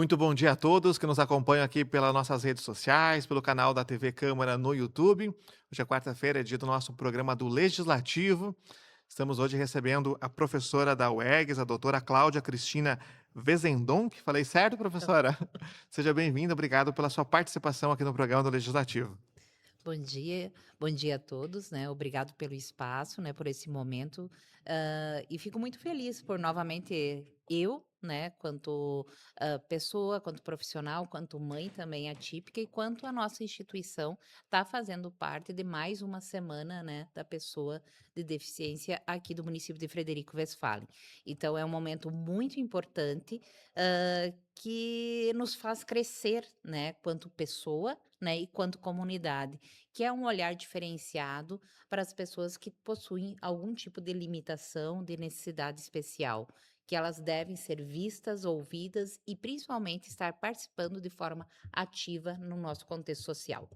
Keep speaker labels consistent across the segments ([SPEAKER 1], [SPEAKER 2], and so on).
[SPEAKER 1] Muito bom dia a todos que nos acompanham aqui pelas nossas redes sociais, pelo canal da TV Câmara no YouTube. Hoje é quarta-feira, é dia do nosso programa do Legislativo. Estamos hoje recebendo a professora da UEGS, a doutora Cláudia Cristina Vezendonck. Falei certo, professora? Seja bem-vinda, obrigado pela sua participação aqui no programa do Legislativo.
[SPEAKER 2] Bom dia a todos, né? Obrigado pelo espaço, né? Por esse momento, e fico muito feliz por novamente eu, né? Quanto pessoa, quanto profissional, quanto mãe também atípica e quanto a nossa instituição está fazendo parte de mais uma semana, né? Da pessoa de deficiência aqui do município de Frederico Westphalen. Então é um momento muito importante que nos faz crescer, né? Quanto pessoa, né? E quanto comunidade, que é um olhar diferenciado para as pessoas que possuem algum tipo de limitação, de necessidade especial, que elas devem ser vistas, ouvidas e principalmente estar participando de forma ativa no nosso contexto social.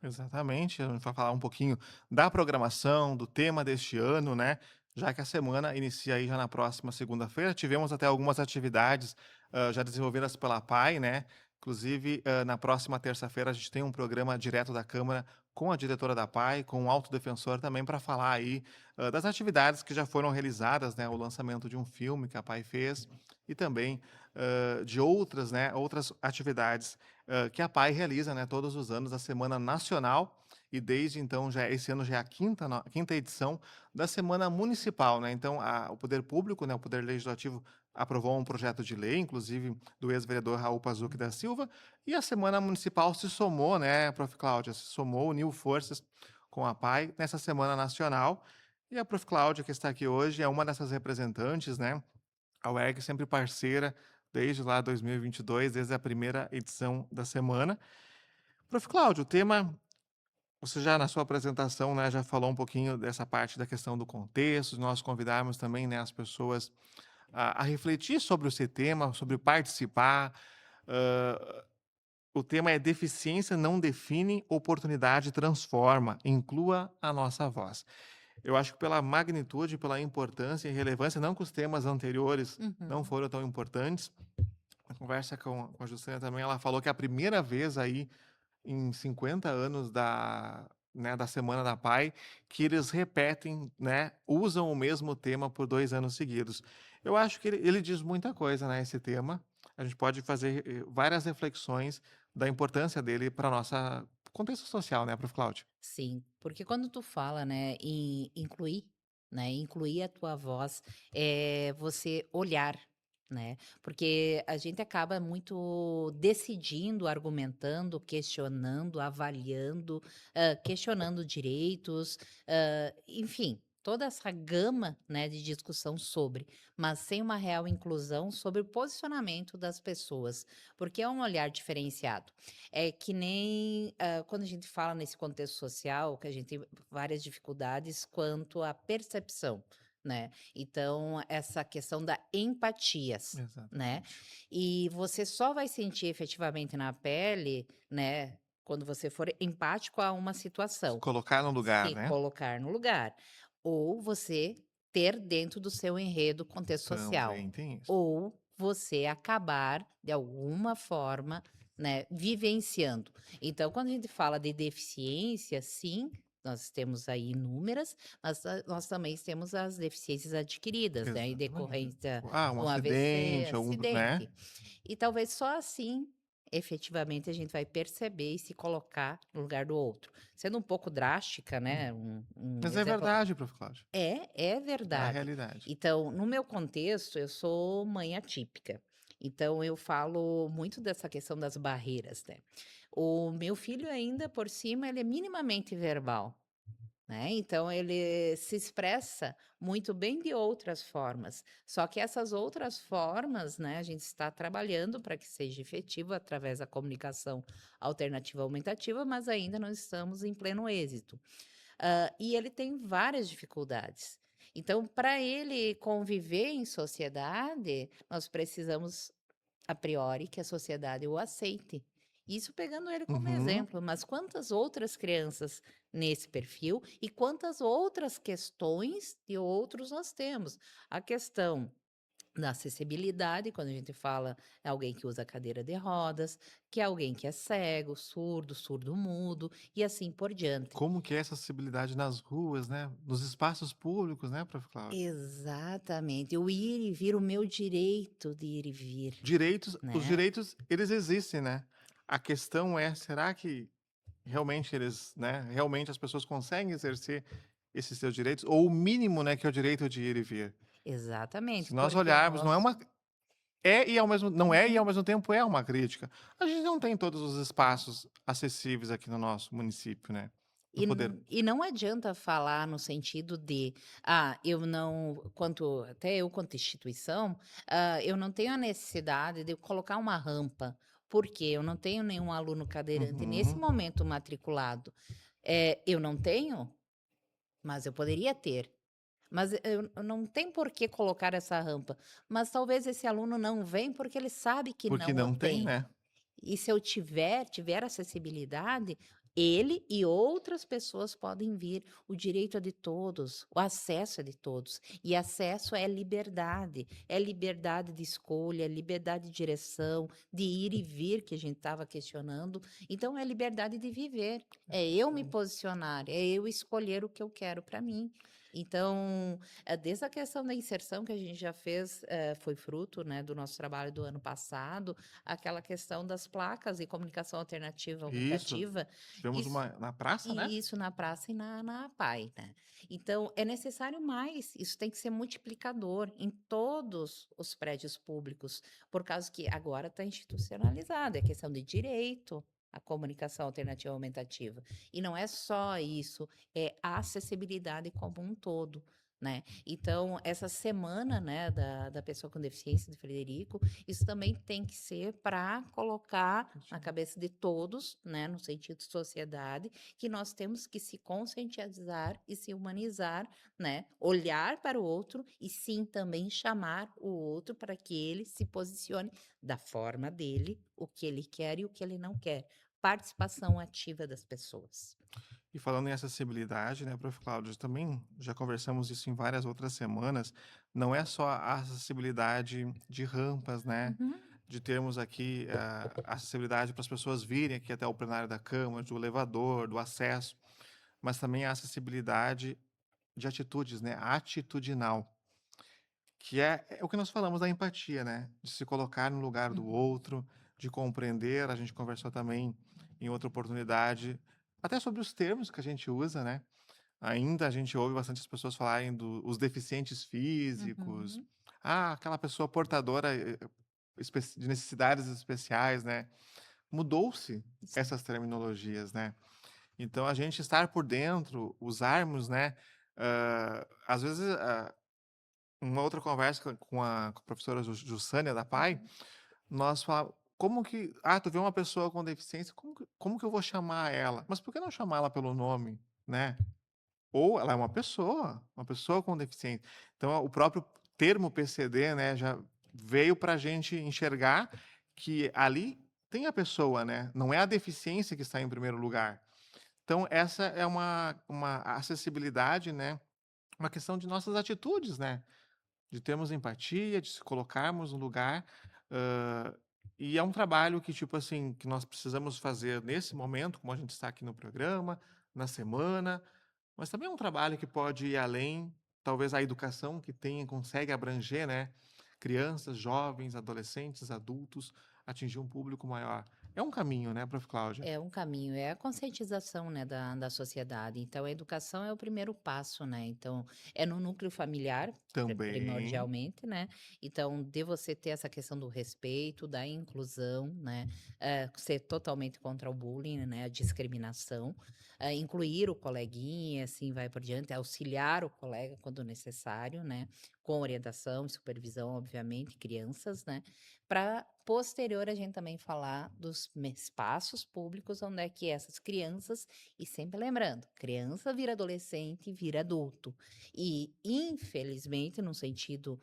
[SPEAKER 1] Exatamente, a gente vai falar um pouquinho da programação, do tema deste ano, né? Já que a semana inicia aí já na próxima segunda-feira, tivemos até algumas atividades já desenvolvidas pela PAI, né? Inclusive, na próxima terça-feira a gente tem um programa direto da Câmara com a diretora da PAI, com o autodefensor também para falar aí das atividades que já foram realizadas, né? O lançamento de um filme que a PAI fez e também de outras, né? Outras atividades que a PAI realiza, né, todos os anos, a Semana Nacional, e desde então, esse ano já é a quinta edição da Semana Municipal, né? Então, o poder público, né, o poder legislativo aprovou um projeto de lei, inclusive do ex-vereador Raul Pazuc da Silva, e a Semana Municipal se somou, né, Prof. Cláudia, se somou, uniu forças com a PAI nessa Semana Nacional. E a Prof. Cláudia, que está aqui hoje, é uma dessas representantes, né? A UERJ sempre parceira desde lá 2022, desde a primeira edição da semana. Prof. Cláudio, o tema, você já na sua apresentação, né, já falou um pouquinho dessa parte da questão do contexto, nós convidamos também, né, as pessoas a refletir sobre esse tema, sobre participar. Hã, o tema é deficiência não define, oportunidade transforma, inclua a nossa voz. Eu acho que pela magnitude, pela importância e relevância, não que os temas anteriores não
[SPEAKER 2] Uhum.
[SPEAKER 1] foram tão importantes, a conversa com a Justiana também, ela falou que é a primeira vez aí em 50 anos da Semana da PAI, que eles repetem, né, usam o mesmo tema por 2 anos seguidos. Eu acho que ele diz muita coisa, né, esse tema. A gente pode fazer, várias reflexões da importância dele para nossa contexto social, né, Prof. Cláudio?
[SPEAKER 2] Sim, porque quando tu fala, né, em incluir, né, incluir a tua voz, é você olhar, né, porque a gente acaba muito decidindo, argumentando, questionando, avaliando, questionando direitos, enfim, toda essa gama, né, de discussão sobre, mas sem uma real inclusão sobre o posicionamento das pessoas, porque é um olhar diferenciado. É que nem, quando a gente fala nesse contexto social, que a gente tem várias dificuldades quanto à percepção, né. Então, essa questão da empatias, né.
[SPEAKER 1] Exatamente.
[SPEAKER 2] E você só vai sentir efetivamente na pele, né, quando você for empático a uma
[SPEAKER 1] Se
[SPEAKER 2] situação,
[SPEAKER 1] colocar no lugar,
[SPEAKER 2] se
[SPEAKER 1] né?
[SPEAKER 2] colocar no lugar, ou você ter dentro do seu enredo contexto social,
[SPEAKER 1] Também tem isso.
[SPEAKER 2] ou você acabar de alguma forma, né, vivenciando. Então, quando a gente fala de deficiência, sim, nós temos aí inúmeras, mas nós também temos as deficiências adquiridas, né, em
[SPEAKER 1] Exatamente.
[SPEAKER 2] decorrência
[SPEAKER 1] Um
[SPEAKER 2] de um AVC,
[SPEAKER 1] acidente, algum né?
[SPEAKER 2] acidente. E talvez só assim, efetivamente, a gente vai perceber e se colocar no lugar do outro. Sendo um pouco drástica, né, um
[SPEAKER 1] Mas é
[SPEAKER 2] exemplo
[SPEAKER 1] verdade, Prof. Cláudio.
[SPEAKER 2] é
[SPEAKER 1] É a
[SPEAKER 2] verdade.
[SPEAKER 1] realidade.
[SPEAKER 2] Então, no meu contexto, eu sou mãe atípica, então eu falo muito dessa questão das barreiras, né. O meu filho ainda por cima, ele é minimamente verbal. Né, então ele se expressa muito bem de outras formas, só que essas outras formas, né, a gente está trabalhando para que seja efetivo através da comunicação alternativa aumentativa, mas ainda não estamos em pleno êxito. E ele tem várias dificuldades. Então, para ele conviver em sociedade, nós precisamos a priori, que a sociedade o aceite. Isso pegando ele como
[SPEAKER 1] Uhum.
[SPEAKER 2] exemplo, mas quantas outras crianças nesse perfil e quantas outras questões e outros nós temos? A questão Da acessibilidade, quando a gente fala, é alguém que usa cadeira de rodas, que é alguém que é cego, surdo, surdo-mudo e assim por diante.
[SPEAKER 1] Como que é essa acessibilidade nas ruas, né, nos espaços públicos, né, prof. Cláudia?
[SPEAKER 2] Exatamente, o ir e vir, o meu direito de ir e vir,
[SPEAKER 1] Direitos os
[SPEAKER 2] né.
[SPEAKER 1] direitos, eles existem, né. A questão é, será que realmente eles, né, realmente as pessoas conseguem exercer esses seus direitos, ou o mínimo, né, que é o direito de ir e vir. Se
[SPEAKER 2] Exatamente,
[SPEAKER 1] nós
[SPEAKER 2] porque o
[SPEAKER 1] olharmos, não é
[SPEAKER 2] nosso
[SPEAKER 1] uma é e ao mesmo não é e ao
[SPEAKER 2] uhum.
[SPEAKER 1] mesmo tempo é uma crítica. A gente não tem todos os espaços acessíveis aqui no nosso município, né, no poder.
[SPEAKER 2] E não adianta falar no sentido de: "Ah, eu não", quanto até eu quanto instituição, eu não tenho a necessidade de colocar uma rampa, porque eu não tenho nenhum aluno cadeirante nesse
[SPEAKER 1] Uhum.
[SPEAKER 2] momento matriculado. Eu não tenho, mas eu poderia ter. Mas eu não tem por que colocar essa rampa, mas talvez esse aluno não vem porque ele sabe que
[SPEAKER 1] Porque
[SPEAKER 2] não o
[SPEAKER 1] não tem,
[SPEAKER 2] tem.
[SPEAKER 1] né.
[SPEAKER 2] E se eu tiver acessibilidade, ele e outras pessoas podem vir. O direito é de todos, o acesso é de todos. E acesso é liberdade de escolha, é liberdade de direção, de ir e vir, que a gente estava questionando. Então, é liberdade de viver, é eu me
[SPEAKER 1] Excelente.
[SPEAKER 2] posicionar, é eu escolher o que eu quero para mim. Então, desde a questão da inserção que a gente já fez, foi fruto, né, do nosso trabalho do ano passado, aquela questão das placas e comunicação alternativa
[SPEAKER 1] Isso.
[SPEAKER 2] aumentativa,
[SPEAKER 1] Tivemos
[SPEAKER 2] isso
[SPEAKER 1] uma na praça, né.
[SPEAKER 2] e isso na praça e na APAE, né. Então é necessário mais, isso tem que ser multiplicador em todos os prédios públicos, por causa que agora está institucionalizado, é questão de direito à comunicação alternativa aumentativa. E não é só isso, é a acessibilidade como um todo, né. Então essa semana, né, da pessoa com deficiência de Frederico, isso também tem que ser para colocar na cabeça de todos, né, no sentido de sociedade, que nós temos que se conscientizar e se humanizar, né, olhar para o outro e sim também chamar o outro para que ele se posicione da forma dele, o que ele quer e o que ele não quer. Participação ativa das pessoas.
[SPEAKER 1] E falando em acessibilidade, né, prof. Cláudio, também já conversamos isso em várias outras semanas, não é só a acessibilidade de rampas, né,
[SPEAKER 2] Uhum,
[SPEAKER 1] de termos aqui a acessibilidade para as pessoas virem aqui até o plenário da Câmara, do elevador, do acesso, mas também a acessibilidade de atitudes, né, atitudinal, que é o que nós falamos da empatia, né, de se colocar no lugar do
[SPEAKER 2] uhum.
[SPEAKER 1] outro, de compreender. A gente conversou também em outra oportunidade, até sobre os termos que a gente usa, né. Ainda a gente ouve bastante as pessoas falarem dos deficientes físicos,
[SPEAKER 2] Uhum.
[SPEAKER 1] aquela pessoa portadora, de necessidades especiais, né. Mudou-se essas terminologias, né. Então a gente estar por dentro, usarmos, né, às vezes, uma outra conversa com a professora Jussânia da PAI,
[SPEAKER 2] Uhum.
[SPEAKER 1] nós fala como que: tu vê uma pessoa com deficiência, como que eu vou chamar ela? Mas por que não chamá-la pelo nome, né? Ou ela é uma pessoa com deficiência. Então, o próprio termo PCD, né, já veio para a gente enxergar que ali tem a pessoa, né, não é a deficiência que está em primeiro lugar. Então essa é uma acessibilidade, né, uma questão de nossas atitudes, né, de termos empatia, de se colocarmos no lugar, hã, e é um trabalho que, tipo assim, que nós precisamos fazer nesse momento, como a gente está aqui no programa, na semana, mas também é um trabalho que pode ir além, talvez a educação que tem consegue abranger, né, crianças, jovens, adolescentes, adultos, atingir um público maior. É um caminho, né, prof. Cláudia?
[SPEAKER 2] É um caminho, é a conscientização, né, da sociedade. Então, a educação é o primeiro passo, né? Então, é no núcleo familiar,
[SPEAKER 1] Também,
[SPEAKER 2] primordialmente, né? Então, de você ter essa questão do respeito, da inclusão, né? Ser totalmente contra o bullying, né? A discriminação, incluir o coleguinha, assim vai por diante, auxiliar o colega quando necessário, né? Com orientação e supervisão, obviamente, crianças, né? Para posterior a gente também falar dos espaços públicos onde é que essas crianças, e sempre lembrando, criança vira adolescente, vira adulto. E infelizmente, no sentido,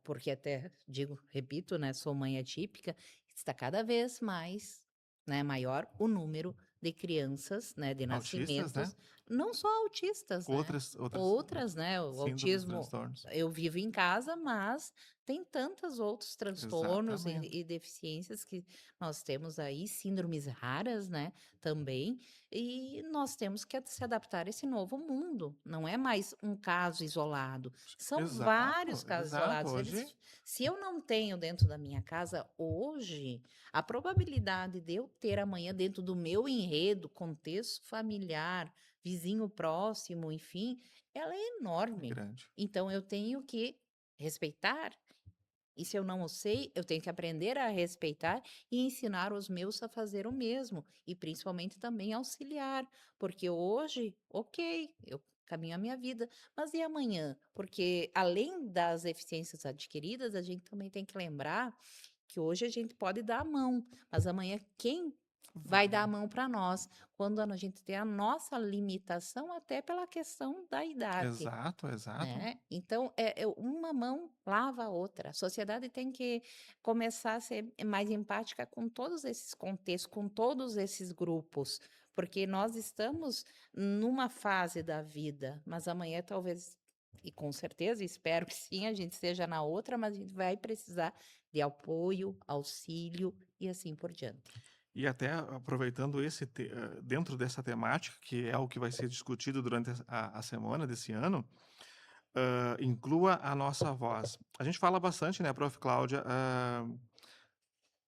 [SPEAKER 2] porque até digo, repito, né, sou mãe atípica, está cada vez mais, né, maior o número de crianças, né, de
[SPEAKER 1] autistas, né?
[SPEAKER 2] nascimentos Não só autistas, né,
[SPEAKER 1] Outras
[SPEAKER 2] outras, né, o
[SPEAKER 1] síndromes,
[SPEAKER 2] autismo
[SPEAKER 1] transtornos.
[SPEAKER 2] eu vivo em casa, mas tem tantos outros transtornos e
[SPEAKER 1] Exatamente.
[SPEAKER 2] e deficiências que nós temos aí, síndromes raras, né, também, e nós temos que se adaptar a esse novo mundo, não é mais um caso isolado, são vários
[SPEAKER 1] Exato,
[SPEAKER 2] casos
[SPEAKER 1] exato.
[SPEAKER 2] isolados,
[SPEAKER 1] Hoje
[SPEAKER 2] se eu não tenho dentro da minha casa hoje, a probabilidade de eu ter amanhã dentro do meu enredo, contexto familiar, vizinho próximo, enfim, ela é
[SPEAKER 1] é
[SPEAKER 2] enorme.
[SPEAKER 1] grande.
[SPEAKER 2] Então eu tenho que respeitar, e se eu não o sei, eu tenho que aprender a respeitar e ensinar os meus a fazer o mesmo, e principalmente também auxiliar, porque hoje, ok, eu caminho a minha vida, mas e amanhã? Porque além das eficiências adquiridas, a gente também tem que lembrar que hoje a gente pode dar a mão, mas amanhã quem vai dar a
[SPEAKER 1] Vai.
[SPEAKER 2] mão para nós? Quando a gente tem a nossa limitação, até pela questão da idade.
[SPEAKER 1] Exato, exato.
[SPEAKER 2] Né, então, uma mão lava a outra. A sociedade tem que começar a ser mais empática com todos esses contextos, com todos esses grupos, porque nós estamos numa fase da vida, mas amanhã talvez, e com certeza, espero que sim, a gente esteja na outra, mas a gente vai precisar de apoio, auxílio e assim por diante.
[SPEAKER 1] E até aproveitando dentro dessa temática, que é o que vai ser discutido durante a semana desse ano, inclua a nossa voz. A gente fala bastante, né, Prof. Cláudia,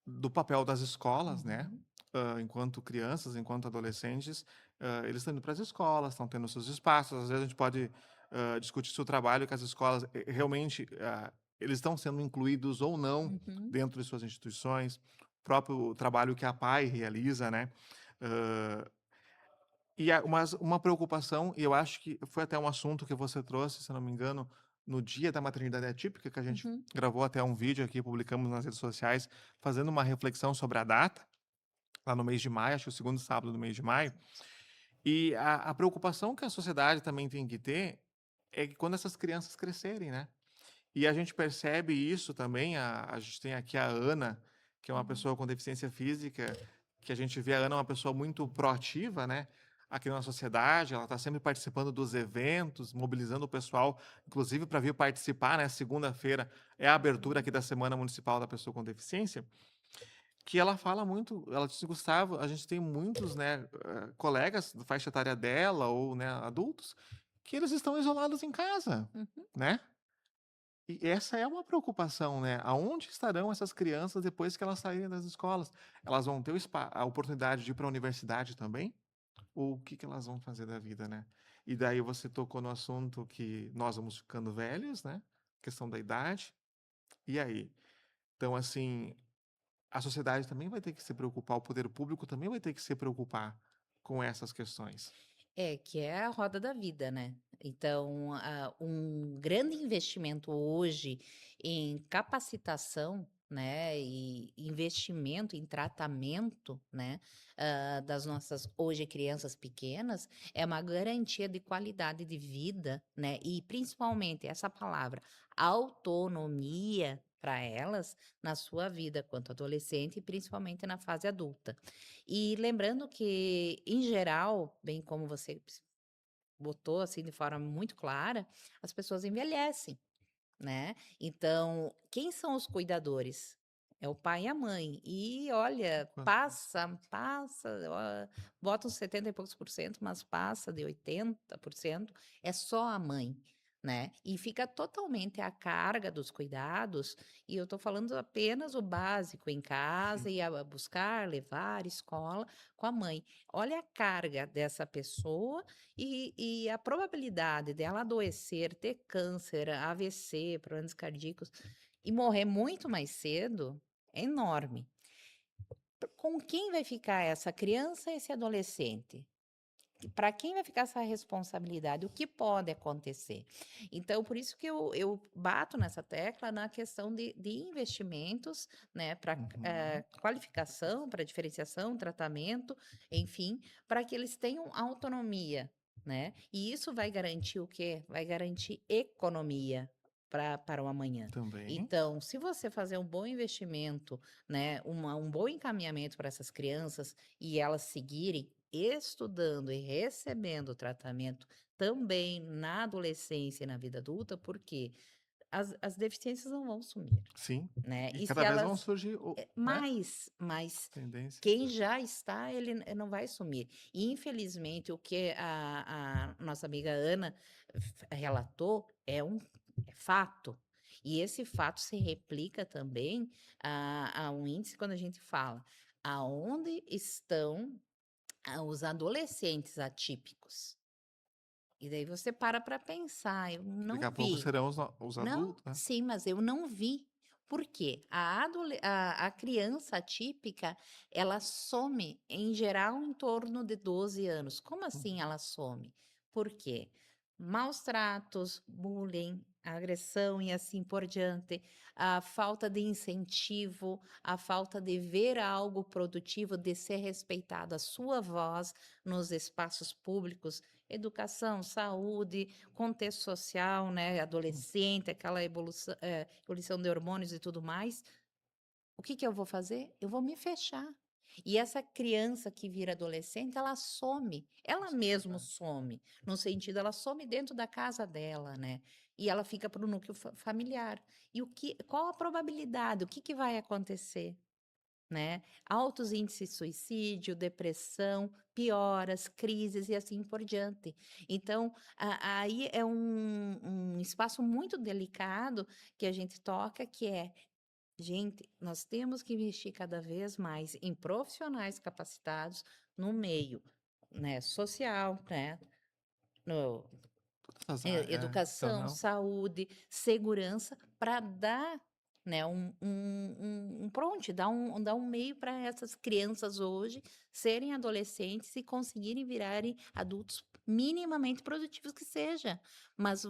[SPEAKER 1] do papel das escolas, né,
[SPEAKER 2] Uhum,
[SPEAKER 1] enquanto crianças, enquanto adolescentes, eles estão indo para as escolas, estão tendo seus espaços, às vezes a gente pode, discutir se o trabalho que as escolas, realmente, eles estão sendo incluídos ou não
[SPEAKER 2] uhum,
[SPEAKER 1] dentro de suas instituições, o próprio trabalho que a PAI realiza, né, hã, mas uma preocupação, e eu acho que foi até um assunto que você trouxe, se eu não me engano, no dia da maternidade atípica, que a gente
[SPEAKER 2] uhum.
[SPEAKER 1] gravou até um vídeo aqui, publicamos nas redes sociais, fazendo uma reflexão sobre a data, lá no mês de maio, acho que o segundo sábado do mês de maio, e a preocupação que a sociedade também tem que ter é que quando essas crianças crescerem, né? E a gente percebe isso também, a gente tem aqui a Ana, que é uma
[SPEAKER 2] Uhum.
[SPEAKER 1] pessoa com deficiência física, que a gente vê a Ana uma pessoa muito proativa, né, aqui na sociedade, ela está sempre participando dos eventos, mobilizando o pessoal, inclusive para vir participar, né, segunda-feira é a abertura aqui da Semana Municipal da Pessoa com Deficiência, que ela fala muito, ela disse: "Gustavo, a gente tem muitos, né, colegas da faixa etária dela ou, né, adultos, que eles estão isolados em casa",
[SPEAKER 2] Uhum.
[SPEAKER 1] né. E essa é uma preocupação, né, aonde estarão essas crianças depois que elas saírem das escolas? Elas vão ter a oportunidade de ir para a universidade também? Ou o que que elas vão fazer da vida, né? E daí você tocou no assunto que nós vamos ficando velhos, né, questão da idade, e aí? Então, assim, a sociedade também vai ter que se preocupar, o poder público também vai ter que se preocupar com essas questões.
[SPEAKER 2] É, que é a roda da vida, né. Então, um grande investimento hoje em capacitação, né, e investimento em tratamento, né, das nossas hoje crianças pequenas, é uma garantia de qualidade de vida, né, e principalmente essa palavra, autonomia para elas na sua vida quanto adolescente e principalmente na fase adulta. E lembrando que, em geral, bem como você botou assim de forma muito clara, as pessoas envelhecem, né. Então, quem são os cuidadores? É o pai e a mãe. E olha,
[SPEAKER 1] Quantas
[SPEAKER 2] passa, bota uns 70 e poucos por cento, mas passa de 80%, é só a mãe, né. E fica totalmente a carga dos cuidados, e eu estou falando apenas o básico em casa
[SPEAKER 1] sim,
[SPEAKER 2] e a buscar, levar, escola, com a mãe. Olha a carga dessa pessoa e a probabilidade dela adoecer, ter câncer, AVC, problemas cardíacos e morrer muito mais cedo é enorme. Com quem vai ficar essa criança e esse adolescente? Para quem vai ficar essa responsabilidade? O que pode acontecer? Então, por isso que eu bato nessa tecla na questão de investimentos, né, para
[SPEAKER 1] uhum,
[SPEAKER 2] qualificação, para diferenciação, tratamento, enfim, para que eles tenham autonomia, né? E isso vai garantir o quê? Vai garantir economia. Para o amanhã.
[SPEAKER 1] também,
[SPEAKER 2] Então, se você fazer um bom investimento, né, um bom encaminhamento para essas crianças e elas seguirem estudando e recebendo tratamento também na adolescência e na vida adulta, porque as deficiências não vão sumir,
[SPEAKER 1] Sim,
[SPEAKER 2] né.
[SPEAKER 1] e
[SPEAKER 2] E se
[SPEAKER 1] cada vez vão
[SPEAKER 2] elas
[SPEAKER 1] surgir né,
[SPEAKER 2] mas
[SPEAKER 1] tendências.
[SPEAKER 2] quem já está, ele não vai sumir. E infelizmente o que a nossa amiga Ana relatou é fato. E esse fato se replica também a um índice quando a gente fala aonde estão os adolescentes atípicos. E daí você para pensar, eu
[SPEAKER 1] Daqui
[SPEAKER 2] não
[SPEAKER 1] a pouco
[SPEAKER 2] vi.
[SPEAKER 1] serão os
[SPEAKER 2] Não,
[SPEAKER 1] adultos, né.
[SPEAKER 2] sim, mas eu não vi. Por quê? A criança atípica, ela some, em geral, em torno de 12 anos. Como assim
[SPEAKER 1] Uhum.
[SPEAKER 2] ela some? Por quê? Maus tratos, bullying, agressão e assim por diante, a falta de incentivo, a falta de ver algo produtivo, de ser respeitada a sua voz nos espaços públicos, educação, saúde, contexto social, né, adolescente, aquela ebulição de hormônios e tudo mais, o que que eu vou fazer? Eu vou me fechar. E essa criança que vira adolescente, ela some, ela
[SPEAKER 1] Isso é
[SPEAKER 2] mesmo
[SPEAKER 1] verdade.
[SPEAKER 2] some, no sentido, ela some dentro da casa dela, né, e ela fica para o núcleo familiar. E qual a probabilidade? O que que vai acontecer? Né, altos índices de suicídio, depressão, pioras, crises e assim por diante. Então, aí é um espaço muito delicado que a gente toca, que é: "Gente, nós temos que investir cada vez mais em profissionais capacitados no meio, né, social, né, no
[SPEAKER 1] Todas as áreas então
[SPEAKER 2] educação,
[SPEAKER 1] não.
[SPEAKER 2] saúde, segurança, para dar, né, pronto, dar um meio para essas crianças hoje serem adolescentes e conseguirem virarem adultos minimamente produtivos que seja. Mas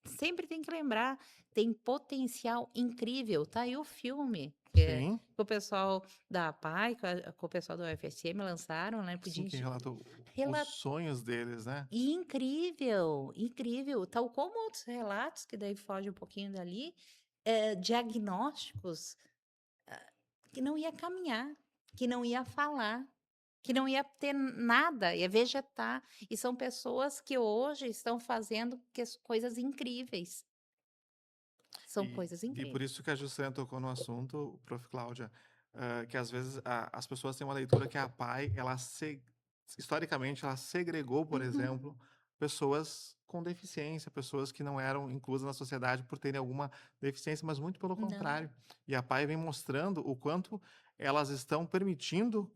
[SPEAKER 2] sempre tem que lembrar, tem potencial incrível. Tá aí o filme
[SPEAKER 1] Sim,
[SPEAKER 2] que o pessoal da APAE, com o pessoal da UFSM lançaram, né,
[SPEAKER 1] sim,
[SPEAKER 2] podia
[SPEAKER 1] que relatou os
[SPEAKER 2] relatar.
[SPEAKER 1] sonhos deles, né.
[SPEAKER 2] E incrível, incrível, tal como outros relatos, que daí foge um pouquinho dali, diagnósticos que não ia caminhar, que não ia falar, que não ia ter nada, ia vegetar, e são pessoas que hoje estão fazendo coisas incríveis, são coisas
[SPEAKER 1] E por
[SPEAKER 2] incríveis.
[SPEAKER 1] isso que a Jussiana tocou no assunto, prof. Cláudia, que às vezes as pessoas têm uma leitura que a PAI, historicamente, ela segregou, por
[SPEAKER 2] Uhum.
[SPEAKER 1] exemplo, pessoas com deficiência, pessoas que não eram inclusas na sociedade por terem alguma deficiência, mas muito pelo
[SPEAKER 2] Não,
[SPEAKER 1] contrário. E a PAI vem mostrando o quanto elas estão permitindo,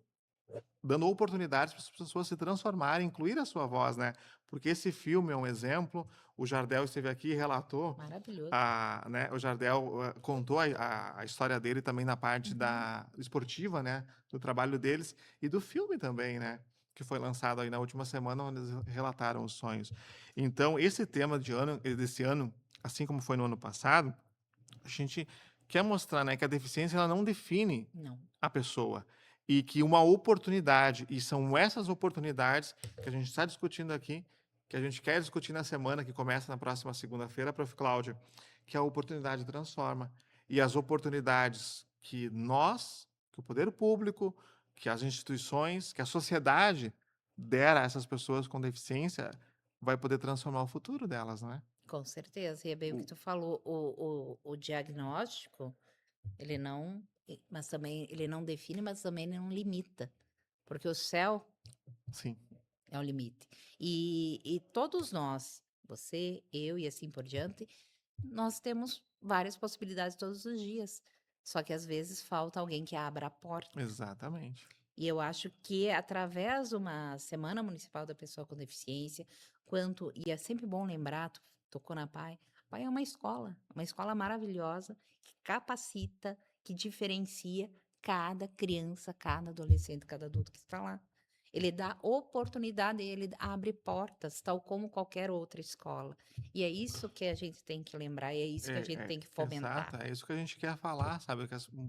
[SPEAKER 1] dando oportunidades para as pessoas se transformarem, incluir a sua voz, né? Porque esse filme é um exemplo. O Jardel esteve aqui e relatou,
[SPEAKER 2] maravilhoso.
[SPEAKER 1] né? O Jardel contou a história dele também na parte
[SPEAKER 2] Uhum.
[SPEAKER 1] da esportiva, né? Do trabalho deles e do filme também, né? Que foi lançado aí na última semana, onde eles relataram os sonhos. Então, esse tema desse ano, assim como foi no ano passado, a gente quer mostrar, né, que a deficiência ela não define
[SPEAKER 2] Não,
[SPEAKER 1] a pessoa e que uma oportunidade, e são essas oportunidades que a gente está discutindo aqui, que a gente quer discutir na semana que começa na próxima segunda-feira, prof. Cláudia, que a oportunidade transforma. E as oportunidades que nós, que o poder público, que as instituições, que a sociedade der a essas pessoas com deficiência, vai poder transformar o futuro delas, né?
[SPEAKER 2] com certeza, e é bem o que
[SPEAKER 1] O-
[SPEAKER 2] tu falou, o diagnóstico, ele não mas também ele não define, mas também não limita, porque o céu
[SPEAKER 1] sim,
[SPEAKER 2] é o limite. E todos nós, você, eu e assim por diante, nós temos várias possibilidades todos os dias, só que às vezes falta alguém que abra a porta.
[SPEAKER 1] exatamente.
[SPEAKER 2] E eu acho que através de uma Semana Municipal da Pessoa com Deficiência, e é sempre bom lembrar, tu tocou na PAI, a PAI é uma escola maravilhosa, que capacita, que diferencia cada criança, cada adolescente, cada adulto que está lá. Ele dá oportunidade, ele abre portas, tal como qualquer outra escola. E é isso que a gente tem que lembrar, e é isso que a gente tem que
[SPEAKER 1] Exato,
[SPEAKER 2] fomentar.
[SPEAKER 1] é isso que a gente quer falar, sabe,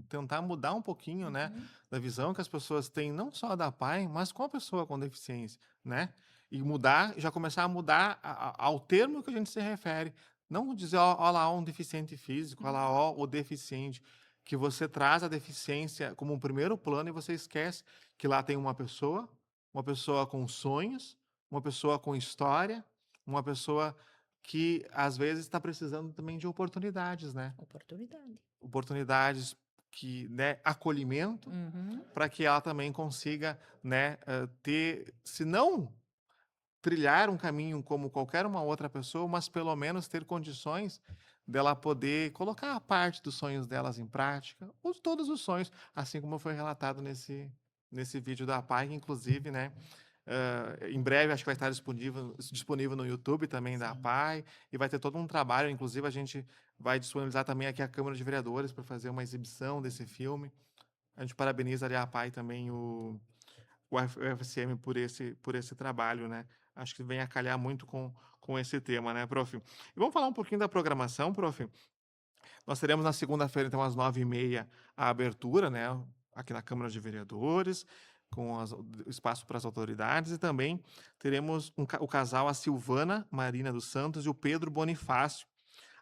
[SPEAKER 1] tentar mudar um pouquinho, né,
[SPEAKER 2] Uhum,
[SPEAKER 1] da visão que as pessoas têm, não só da PAI, mas com a pessoa com deficiência, né, e mudar, já começar a mudar ao termo que a gente se refere, não dizer: "Ó lá, um deficiente físico, ó lá,
[SPEAKER 2] uhum.
[SPEAKER 1] ó, o deficiente", que você traz a deficiência como um primeiro plano e você esquece que lá tem uma pessoa, uma pessoa com sonhos, uma pessoa com história, uma pessoa que às vezes está precisando também de oportunidades, né?
[SPEAKER 2] Oportunidade.
[SPEAKER 1] Oportunidades que, né, acolhimento,
[SPEAKER 2] Uhum.
[SPEAKER 1] para que ela também consiga, né, ter, se não trilhar um caminho como qualquer uma outra pessoa, mas pelo menos ter condições dela poder colocar a parte dos sonhos delas em prática, ou todos os sonhos, assim como foi relatado nesse vídeo da PAI, que inclusive, né, em breve acho que vai estar disponível no YouTube também da
[SPEAKER 2] Sim.
[SPEAKER 1] PAI, e vai ter todo um trabalho, inclusive a gente vai disponibilizar também aqui a Câmara de Vereadores para fazer uma exibição desse filme. A gente parabeniza ali a PAI também, o FCM por esse trabalho, né. Acho que vem a calhar muito com esse tema, né, prof. E vamos falar um pouquinho da programação, prof. Nós teremos na segunda-feira, então, às 9h30, a abertura, né, aqui na Câmara de Vereadores, com o espaço para as autoridades, e também teremos o casal, a Silvana Marina dos Santos e o Pedro Bonifácio.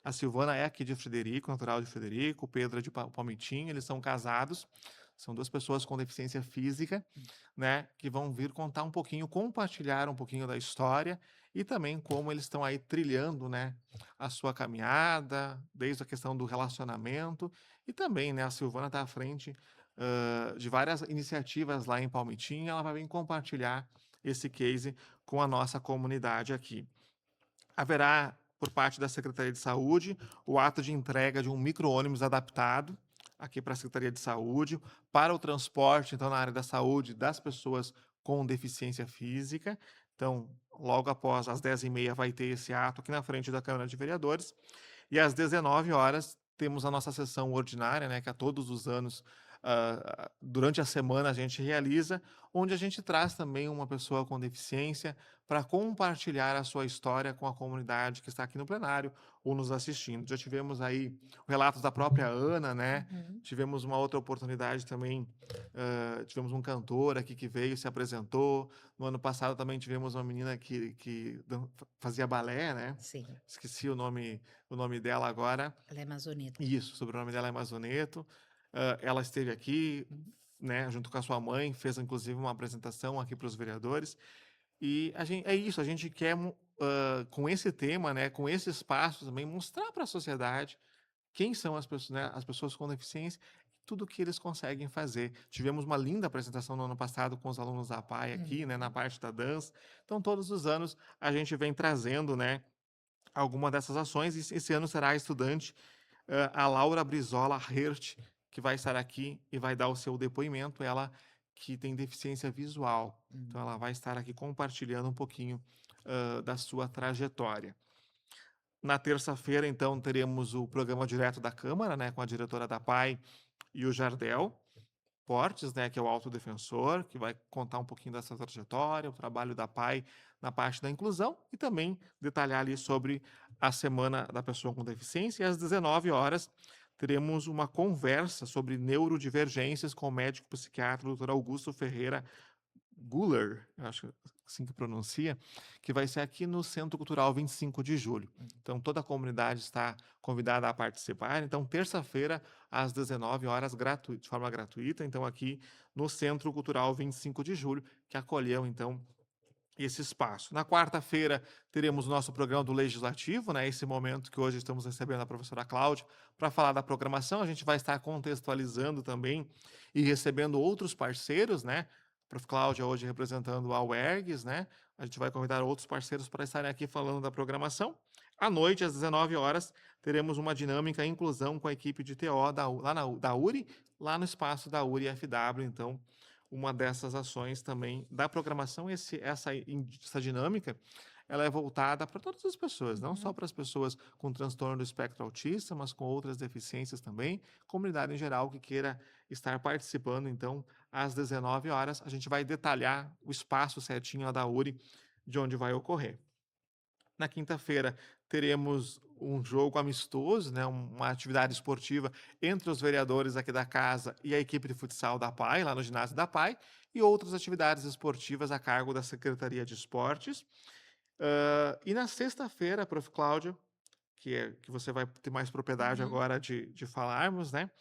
[SPEAKER 1] A Silvana é aqui de Frederico, natural de Frederico, o Pedro é de Palmitim, eles são casados, são 2 pessoas com deficiência física, né, que vão vir contar um pouquinho, compartilhar um pouquinho da história e também como eles estão aí trilhando, né, a sua caminhada, desde a questão do relacionamento e também, né, a Silvana está à frente, de várias iniciativas lá em Palmitim, ela vai vir compartilhar esse case com a nossa comunidade aqui. Haverá, por parte da Secretaria de Saúde, o ato de entrega de um micro-ônibus adaptado aqui para a Secretaria de Saúde, para o transporte, então, na área da saúde, das pessoas com deficiência física. Então, logo após as 10h30 vai ter esse ato aqui na frente da Câmara de Vereadores. E às 19h temos a nossa sessão ordinária, né, que a todos os anos, durante a semana a gente realiza, onde a gente traz também uma pessoa com deficiência para compartilhar a sua história com a comunidade que está aqui no plenário ou nos assistindo. Já tivemos aí relatos da própria Ana, né?
[SPEAKER 2] Uhum.
[SPEAKER 1] Tivemos uma outra oportunidade também, tivemos um cantor aqui que veio, se apresentou. No ano passado também tivemos uma menina que fazia balé, né?
[SPEAKER 2] Sim,
[SPEAKER 1] Esqueci o nome dela agora.
[SPEAKER 2] ela é amazonita.
[SPEAKER 1] Isso, o sobrenome dela é Mazoneto. Ela esteve aqui,
[SPEAKER 2] Uhum.
[SPEAKER 1] né, junto com a sua mãe, fez inclusive uma apresentação aqui para os vereadores. E é isso, a gente quer, com esse tema, né, com esse espaço também, mostrar para a sociedade quem são as pessoas, né, as pessoas com deficiência e tudo que eles conseguem fazer. Tivemos uma linda apresentação no ano passado com os alunos da PAI aqui, né, na
[SPEAKER 2] Uhum.
[SPEAKER 1] parte da dança. Então, todos os anos a gente vem trazendo, né, alguma dessas ações, e esse ano será a estudante, a Laura Brizola Hirt, que vai estar aqui e vai dar o seu depoimento, ela que tem deficiência visual. Então ela vai estar aqui compartilhando um pouquinho, da sua trajetória. Na terça-feira, então, teremos o programa direto da Câmara, né, com a diretora da PAI e o Jardel Portes, né, que é o autodefensor, que vai contar um pouquinho dessa trajetória, o trabalho da PAI na parte da inclusão e também detalhar ali sobre a Semana da Pessoa com Deficiência. E às 19h teremos uma conversa sobre neurodivergências com o médico psiquiatra Dr. Augusto Ferreira Guller, eu acho assim que pronuncia, que vai ser aqui no Centro Cultural 25 de Julho. Então, toda a comunidade está convidada a participar. Então, terça-feira, às 19h, de forma gratuita, então, aqui no Centro Cultural 25 de Julho, que acolheu, então, esse espaço. Na quarta-feira, teremos o nosso programa do Legislativo, né? Esse momento que hoje estamos recebendo a professora Cláudia para falar da programação. A gente vai estar contextualizando também e recebendo outros parceiros, né? A prof. Cláudia hoje representando a UERGS, né? A gente vai convidar outros parceiros para estarem aqui falando da programação. À noite, às 19h, teremos uma dinâmica inclusão com a equipe de TO da URI, lá no espaço da URI FW. Então, uma dessas ações também da programação, essa dinâmica, ela é voltada para todas as pessoas, não só
[SPEAKER 2] Uhum.
[SPEAKER 1] para as pessoas com transtorno do espectro autista, mas com outras deficiências também, comunidade em geral que queira estar participando. Então, às 19h, a gente vai detalhar o espaço certinho lá da URI, de onde vai ocorrer. Na quinta-feira, teremos um jogo amistoso, né, uma atividade esportiva entre os vereadores aqui da casa e a equipe de futsal da PAI, lá no ginásio da PAI, e outras atividades esportivas a cargo da Secretaria de Esportes. E na sexta-feira, prof. Cláudio, que você vai ter mais propriedade
[SPEAKER 2] Uhum.
[SPEAKER 1] agora de falarmos, né?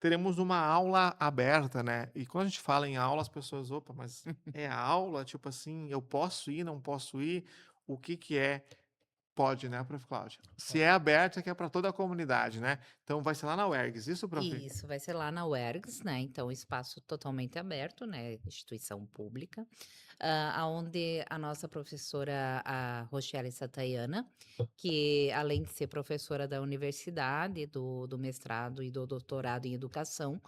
[SPEAKER 1] teremos uma aula aberta, né. E quando a gente fala em aula, as pessoas: "Opa, mas é aula? Tipo assim, eu posso ir, não posso ir? O que que é?" Pode, né, prof. Cláudia? Se é aberto, é que é para toda a comunidade, né. Então vai ser lá na UERGS, isso, prof?
[SPEAKER 2] Isso, vai ser lá na UERGS, né, então espaço totalmente aberto, né, instituição pública, aonde a nossa professora, a Rochelle Satayana, que além de ser professora da universidade, do mestrado e do doutorado em educação,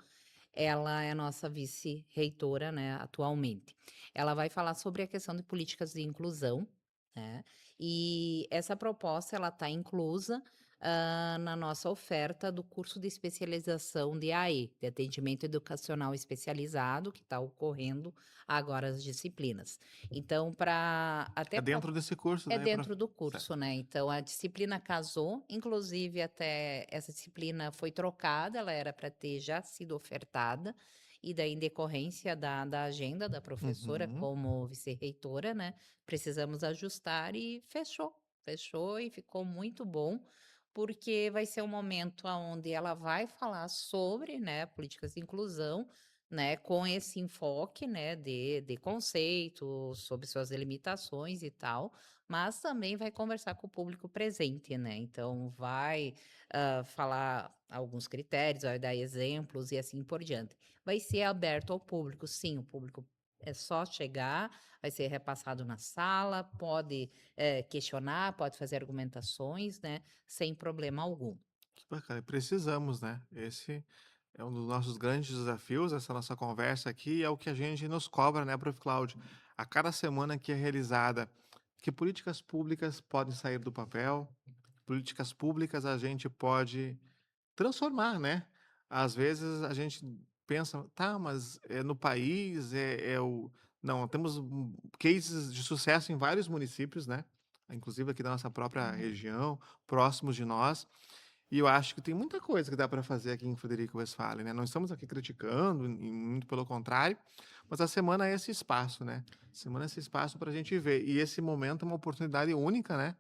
[SPEAKER 2] ela é a nossa vice-reitora, né, atualmente. Ela vai falar sobre a questão de políticas de inclusão, né, e essa proposta ela está inclusa, na nossa oferta do curso de especialização de AE, de Atendimento Educacional Especializado, que está ocorrendo agora as disciplinas. Então para
[SPEAKER 1] É
[SPEAKER 2] até para
[SPEAKER 1] dentro desse curso
[SPEAKER 2] é
[SPEAKER 1] daí, prof?
[SPEAKER 2] dentro do
[SPEAKER 1] Certo.
[SPEAKER 2] curso, né, então a disciplina casou, inclusive até essa disciplina foi trocada, ela era para ter já sido ofertada, e daí em decorrência da agenda da professora
[SPEAKER 1] Uhum.
[SPEAKER 2] como vice-reitora, né, precisamos ajustar e fechou, fechou e ficou muito bom, porque vai ser um momento aonde ela vai falar sobre, né, políticas de inclusão, né, com esse enfoque, né, de conceito, sobre suas limitações e tal, mas também vai conversar com o público presente, né, então vai, falar alguns critérios, vai dar exemplos e assim por diante. Vai ser aberto ao público, sim, o público é só chegar, vai ser repassado na sala, pode, questionar, pode fazer argumentações, né, sem problema algum.
[SPEAKER 1] Que bacana, precisamos, né. Esse é um dos nossos grandes desafios, essa nossa conversa aqui, é o que a gente nos cobra, né, prof. Cláudio. A cada semana que é realizada, que políticas públicas podem sair do papel, políticas públicas a gente pode transformar, né. Às vezes a gente pensa: "Tá, mas é no país, é o" não, temos cases de sucesso em vários municípios, né, inclusive aqui da nossa própria
[SPEAKER 2] Uhum.
[SPEAKER 1] região, próximos de nós, e eu acho que tem muita coisa que dá para fazer aqui em Frederico Westphalen, né. Não estamos aqui criticando, e muito pelo contrário, mas a semana é esse espaço, né. Semana é esse espaço para a gente ver. E esse momento é uma oportunidade única, né,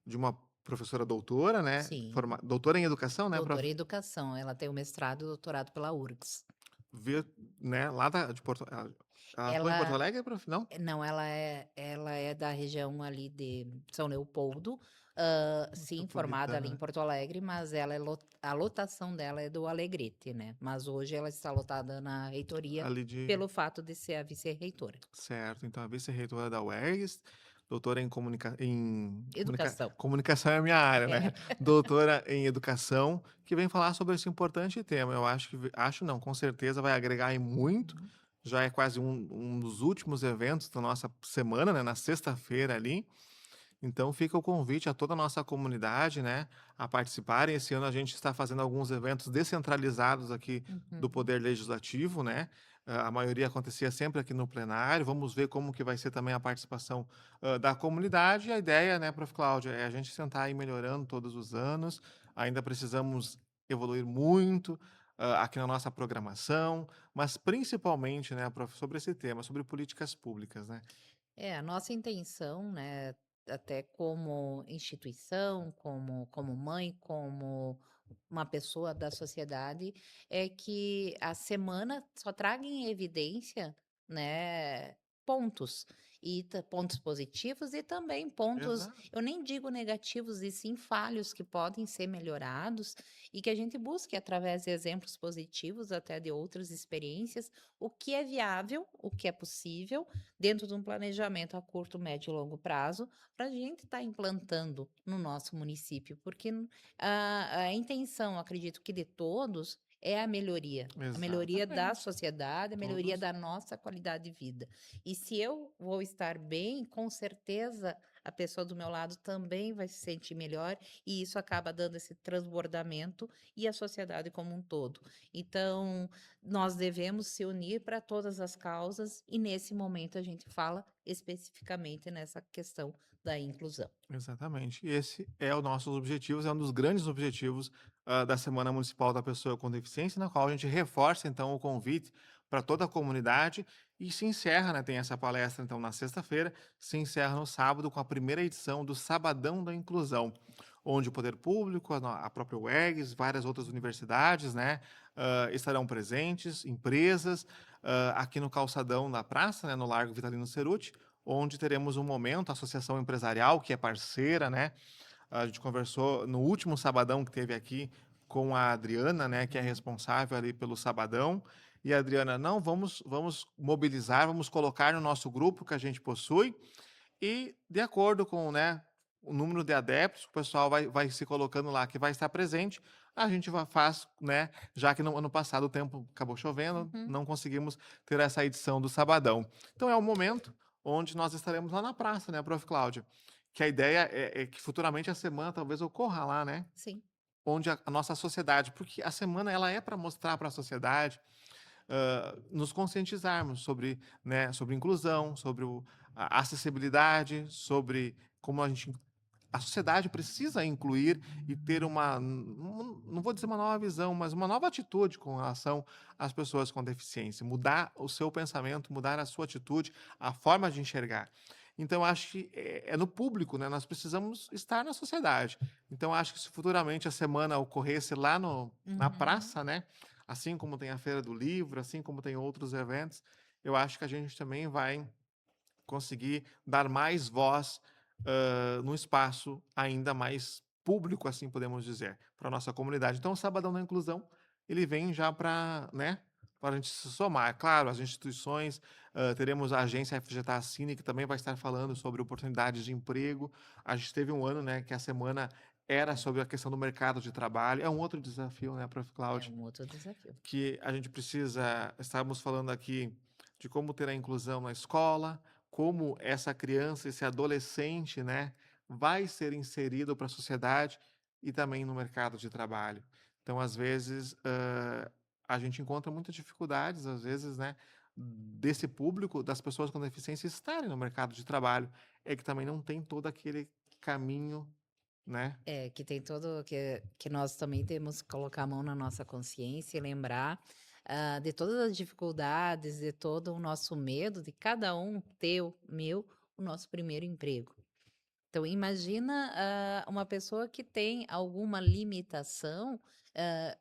[SPEAKER 1] de uma professora doutora, né,
[SPEAKER 2] Sim,
[SPEAKER 1] doutora em educação, né,
[SPEAKER 2] doutora
[SPEAKER 1] prof,
[SPEAKER 2] em educação, ela tem o mestrado e doutorado pela URGS.
[SPEAKER 1] ver, né, lá da de Porto ela atua em Porto
[SPEAKER 2] Ela
[SPEAKER 1] Alegre, prof, não?
[SPEAKER 2] não, ela é da região ali de São Leopoldo, sim, formada ali em
[SPEAKER 1] Metropolitana,
[SPEAKER 2] Porto Alegre, mas ela é a lotação dela é do Alegrete, né, mas hoje ela está lotada na reitoria
[SPEAKER 1] ali de
[SPEAKER 2] pelo fato de ser a vice-reitora.
[SPEAKER 1] certo, então a vice-reitora da UERGS, doutora em
[SPEAKER 2] Educação.
[SPEAKER 1] comunicação é a minha área, né, doutora em educação, que vem falar sobre esse importante tema. Eu acho que acho não, com certeza vai agregar e muito,
[SPEAKER 2] Uhum.
[SPEAKER 1] já é quase um dos últimos eventos da nossa semana, né, na sexta-feira ali, então fica o convite a toda a nossa comunidade, né, a participarem. Esse ano a gente está fazendo alguns eventos descentralizados aqui do
[SPEAKER 2] Uhum.
[SPEAKER 1] Poder Legislativo, né. A maioria acontecia sempre aqui no plenário. Vamos ver como que vai ser também a participação, da comunidade. E a ideia, né, prof. Cláudia, é a gente tentar ir melhorando todos os anos. Ainda precisamos evoluir muito, aqui na nossa programação, mas principalmente, né, prof, sobre esse tema, sobre políticas públicas, né.
[SPEAKER 2] É, a nossa intenção, né, até como instituição, como mãe, como uma pessoa da sociedade, é que a semana só traga em evidência, né, pontos, e pontos positivos e também pontos,
[SPEAKER 1] Exato,
[SPEAKER 2] eu nem digo negativos, e sim falhos que podem ser melhorados, e que a gente busque, através de exemplos positivos, até de outras experiências, o que é viável, o que é possível, dentro de um planejamento a curto, médio e longo prazo, para a gente estar implantando no nosso município, porque a intenção, acredito que de todos, é a melhoria da
[SPEAKER 1] exatamente.
[SPEAKER 2] sociedade, a melhoria
[SPEAKER 1] Todos
[SPEAKER 2] da nossa qualidade de vida. E se eu vou estar bem, com certeza a pessoa do meu lado também vai se sentir melhor, e isso acaba dando esse transbordamento e a sociedade como um todo. Então, nós devemos se unir para todas as causas e nesse momento a gente fala especificamente nessa questão da inclusão.
[SPEAKER 1] exatamente. E esse é o nossos objetivos, é um dos grandes objetivos, da Semana Municipal da Pessoa com Deficiência, na qual a gente reforça, então, o convite para toda a comunidade e se encerra, né, tem essa palestra, então, na sexta-feira, se encerra no sábado com a primeira edição do Sabadão da Inclusão. onde o poder público, a própria UERGS, várias outras universidades, né, estarão presentes, empresas, aqui no calçadão da praça, né, no Largo Vitalino Cerutti, onde teremos um momento, a associação empresarial, que é parceira, né, a gente conversou no último sabadão que teve aqui com a Adriana, né, que é
[SPEAKER 2] Uhum.
[SPEAKER 1] responsável ali pelo sabadão. E a Adriana, não, vamos mobilizar, vamos colocar no nosso grupo que a gente possui e de acordo com, né, o número de adeptos, o pessoal vai se colocando lá que vai estar presente, a gente faz, né, já que no ano passado o tempo acabou chovendo,
[SPEAKER 2] Uhum.
[SPEAKER 1] não conseguimos ter essa edição do sabadão. Então é o momento onde nós estaremos lá na praça, né, Prof. Cláudia, que a ideia é que futuramente a semana talvez ocorra lá, né,
[SPEAKER 2] Sim.
[SPEAKER 1] onde a nossa sociedade, porque a semana ela é para mostrar para a sociedade, nos conscientizarmos sobre, né, sobre inclusão, sobre a acessibilidade, sobre como a sociedade precisa incluir e ter não vou dizer uma nova visão, mas uma nova atitude com relação às pessoas com deficiência, mudar o seu pensamento, mudar a sua atitude, a forma de enxergar. Então, acho que é no público, né? Nós precisamos estar na sociedade. Então, acho que se futuramente a semana ocorresse lá na
[SPEAKER 2] Uhum.
[SPEAKER 1] praça, né? Assim como tem a Feira do Livro, assim como tem outros eventos, eu acho que a gente também vai conseguir dar mais voz, num espaço ainda mais público, assim podemos dizer, para a nossa comunidade. Então o Sabadão da Inclusão, ele vem já para, né, para a gente se somar. É claro, as instituições, teremos a agência FGTA Cine, que também vai estar falando sobre oportunidades de emprego. A gente teve um ano, né, que a semana era sobre a questão do mercado de trabalho. É um outro desafio, né, Prof.
[SPEAKER 2] É
[SPEAKER 1] Cláudia,
[SPEAKER 2] um outro desafio.
[SPEAKER 1] que a gente precisa. Estávamos falando aqui de como ter a inclusão na escola, como essa criança, esse adolescente, né, vai ser inserido para a sociedade e também no mercado de trabalho. Então, às vezes, a gente encontra muitas dificuldades, às vezes, né, desse público, das pessoas com deficiência estarem no mercado de trabalho, é que também não tem todo aquele caminho, né?
[SPEAKER 2] É, que tem todo que nós também temos que colocar a mão na nossa consciência e lembrar, de todas as dificuldades, de todo o nosso medo, de cada um ter o nosso primeiro emprego. Então imagina, uma pessoa que tem alguma limitação,